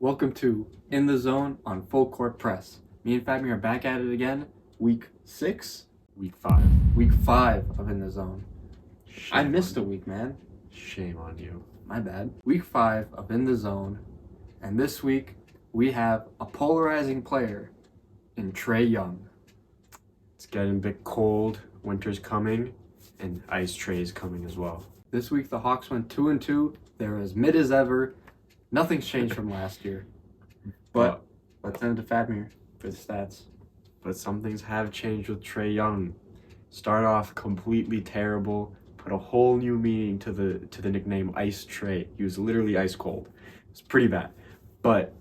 Welcome to In the Zone on Full Court Press. Me and Fabian are back at it again. Week 6? Week 5. Week 5 of In the Zone. I Shame missed a on week, man. you. Shame on you. My bad. Week 5 of In the Zone. And this week, we have a polarizing player in Trae Young. It's getting a bit cold. Winter's coming, and Ice Trae is coming as well. This week, the Hawks went 2-2. They're as mid as ever. Nothing's changed from last year. But let's send it to Fabian for the stats. But some things have changed with Trae Young. Start off completely terrible. Put a whole new meaning to the nickname Ice Trae. He was literally ice cold. It's pretty bad. But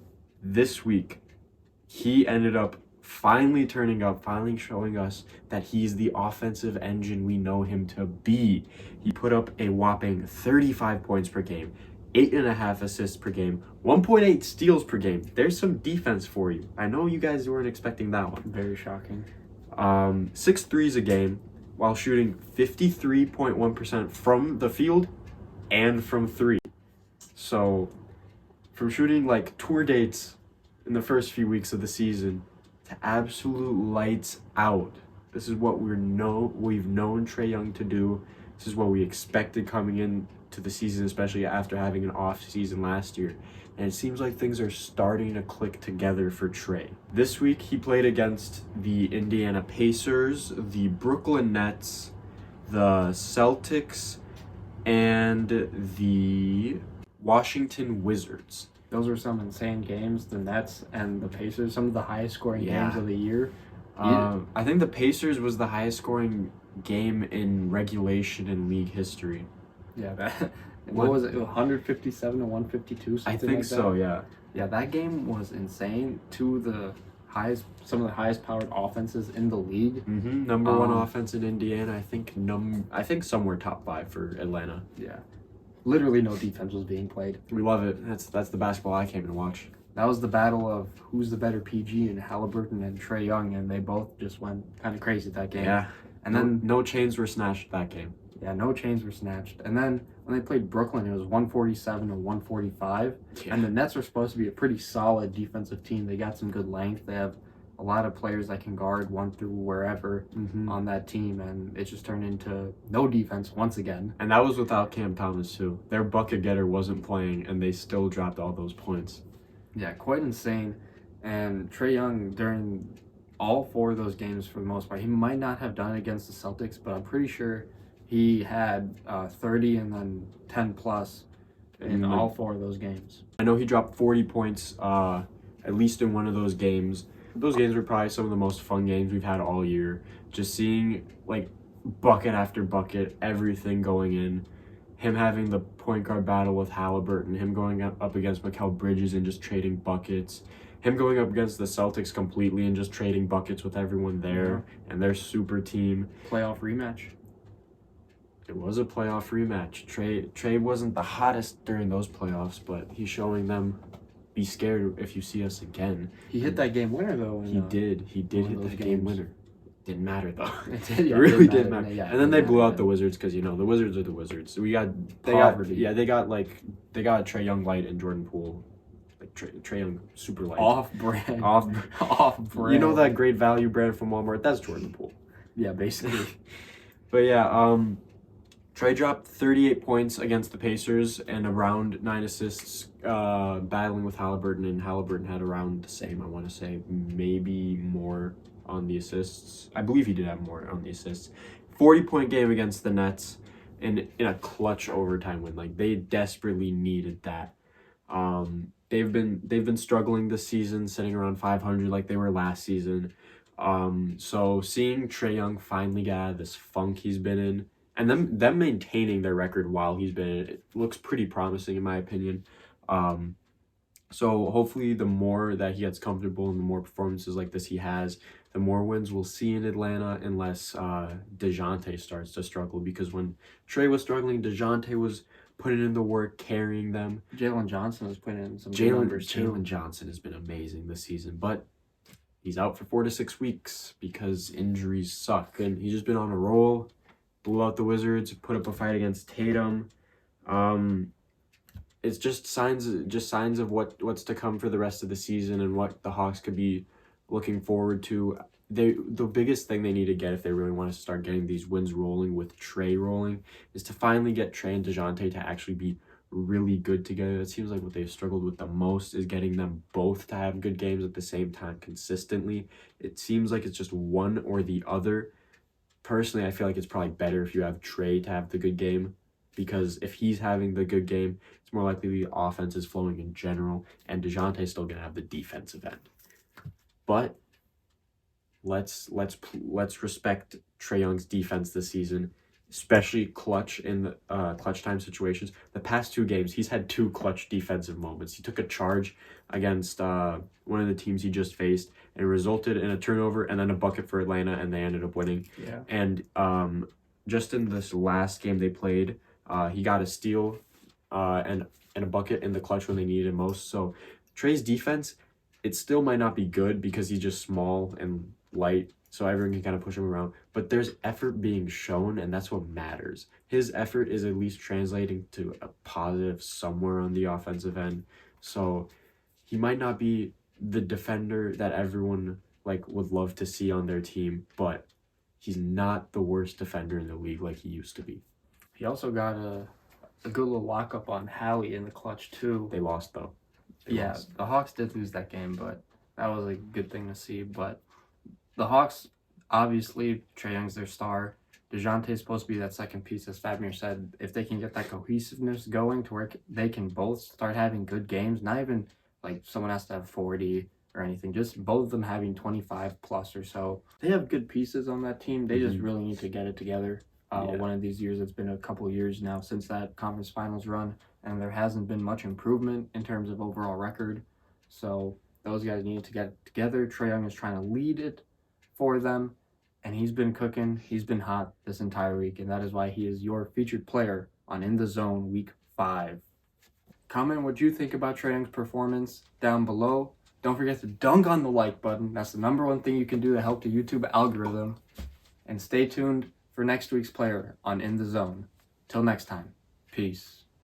this week, he ended up finally turning up, finally showing us that he's the offensive engine we know him to be. He put up a whopping 35 points per game, 8.5 assists per game, 1.8 steals per game. There's some defense for you. I know you guys weren't expecting that one. Very shocking. 6 threes a game while shooting 53.1% from the field and from 3. So from shooting like tour dates in the first few weeks of the season to absolute lights out. This is what we've known Trae Young to do. This is what we expected coming into the season, especially after having an off season last year. And it seems like things are starting to click together for Trae. This week he played against the Indiana Pacers, the Brooklyn Nets, the Celtics, and the Washington Wizards. Those were some insane games. The Nets and the Pacers, some of the highest scoring Yeah. games of the year. I think the Pacers was the highest scoring game in regulation in league history. Yeah, that. What was it? 157 to 152. I Something think like so, that. yeah. Yeah, that game was insane. Some of the highest powered offenses in the league. Number one Um, offense in Indiana. I think somewhere top 5 for Atlanta. Yeah, literally no defense was being played. We love it. That's the basketball I came to watch. That was the battle of who's the better PG and Halliburton and Trae Young, and they both just went kind of crazy that game. Yeah. And then No chains were snatched that game. yeah, no chains were snatched. And then when they played Brooklyn, it was 147 to 145. Yeah. And the Nets are supposed to be a pretty solid defensive team. They got some good length. They have a lot of players that can guard one through wherever on that team, and it just turned into no defense once again. And that was without Cam Thomas too. Their bucket getter wasn't playing, and they still dropped all those points. Yeah, quite insane. And Trae Young, during all 4 of those games for the most part, he might not have done it against the Celtics, but I'm pretty sure he had 30 and then 10 plus in all 4 of those games. I know he dropped 40 points at least in one of those games. Those games were probably some of the most fun games we've had all year. Just seeing like bucket after bucket, everything going in. Him having the point guard battle with Halliburton, him going up against Mikal Bridges and just trading buckets. Him going up against the Celtics completely and just trading buckets with everyone there and their super team. Playoff rematch. It was a playoff rematch. Trae wasn't the hottest during those playoffs, but he's showing them be scared if you see us again. He hit that game winner though. He did one hit of those that games. game winner. Didn't matter though. It It really did didn't matter. Yeah, And then they it blew didn't out the Wizards because the Wizards are the Wizards. So they got Poverty. they got Trae Young light and Jordan Poole, like Trae Young super light. Off brand. Off brand. You know that great value brand from Walmart? That's Jordan Poole. Yeah, basically. But yeah, Trae dropped 38 points against the Pacers and around 9 assists, battling with Halliburton, and Halliburton had around the same, I want to say, maybe more on the assists. I believe he did have more on the assists. 40-point game against the Nets in a clutch overtime win. Like, they desperately needed that. They've been struggling this season, sitting around 500 like they were last season. So seeing Trae Young finally get out of this funk he's been in, and them maintaining their record while he's been in it looks pretty promising in my opinion. So hopefully the more that he gets comfortable and the more performances like this he has, the more wins we'll see in Atlanta, unless DeJounte starts to struggle. Because when Trae was struggling, DeJounte was putting in the work, carrying them. Jalen Johnson was putting in some good numbers too. Jalen Johnson has been amazing this season, but he's out for 4 to 6 weeks because injuries suck. And he's just been on a roll. Blew out the Wizards, put up a fight against Tatum. it's just signs of what's to come for the rest of the season and what the Hawks could be looking forward to. The biggest thing they need to get if they really want to start getting these wins rolling with Trae rolling is to finally get Trae and DeJounte to actually be really good together. It seems like what they've struggled with the most is getting them both to have good games at the same time consistently. It seems like it's just one or the other. Personally, I feel like it's probably better if you have Trae to have the good game, because if he's having the good game, it's more likely the offense is flowing in general, and DeJounte's still gonna have the defensive end. But let's respect Trae Young's defense this season, especially clutch in the clutch time situations. The past 2 games, he's had 2 clutch defensive moments. He took a charge against one of the teams he just faced, and it resulted in a turnover and then a bucket for Atlanta, and they ended up winning. Yeah. And just in this last game they played, he got a steal and a bucket in the clutch when they needed it most. So Trae's defense, it still might not be good because he's just small and light, so everyone can kind of push him around. But there's effort being shown, and that's what matters. His effort is at least translating to a positive somewhere on the offensive end. So he might not be the defender that everyone like would love to see on their team, but he's not the worst defender in the league like he used to be. He also got a good little lockup on Howie in the clutch too. They lost though. Yeah, the Hawks did lose that game, but that was a good thing to see. But the Hawks, obviously, Trae Young's their star. DeJounte is supposed to be that second piece, as Fabmir said. If they can get that cohesiveness going to where they can both start having good games, not even like someone has to have 40 or anything, just both of them having 25 plus or so. They have good pieces on that team. They just really need to get it together. One of these years, it's been a couple years now since that conference finals run, and there hasn't been much improvement in terms of overall record. So those guys need to get it together. Trae Young is trying to lead it for them, and he's been cooking. He's been hot this entire week, and that is why he is your featured player on In the Zone Week 5. Comment what you think about Trae Young's performance down below. Don't forget to dunk on the like button. That's the #1 thing you can do to help the YouTube algorithm. And stay tuned for next week's player on In the Zone. Till next time, peace.